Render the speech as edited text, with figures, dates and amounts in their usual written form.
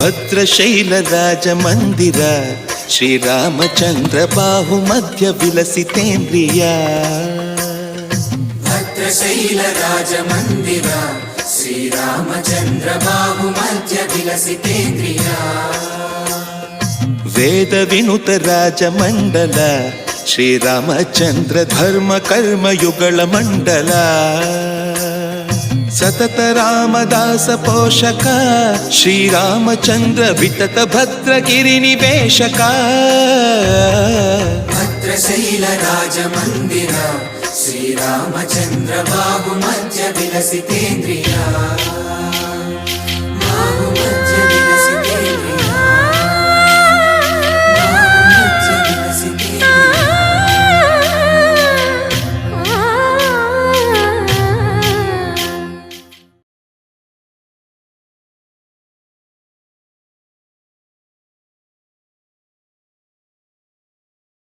ಭದ್ರಶೈಲ ರಾಜ ಮಂದಿರ ಶ್ರೀರಾಮಚಂದ್ರ ಬಾಹು ಮಧ್ಯ ವಿಲಸಿತೇಂದ್ರಿಯ. ಭದ್ರಶೈಲ ರಾಜ ಮಂದಿರ ಶ್ರೀರಾಮಚಂದ್ರ ಬಾಹು ಮಧ್ಯ ವಿಲಸಿತೇಂದ್ರಿಯ. ವೇದ ವಿನುತ ರಾಜ ಮಂಡಲ ಶ್ರೀರಾಮಚಂದ್ರ ಧರ್ಮ ಕರ್ಮಯುಗಳ ಮಂಡಲ. ಸತತ ರಾಮದಾಸ ಪೋಷಕ ಶ್ರೀರಾಮಚಂದ್ರ ವಿತತ ಭದ್ರಗಿರಿ ನಿವೇಶಕ. ಭದ್ರಶೈಲ ರಾಜ ಮಂದಿರ ಶ್ರೀರಾಮಚಂದ್ರ ಬಾಹು ಮಧ್ಯ ವಿಲಸಿತೇಂದ್ರಿಯ.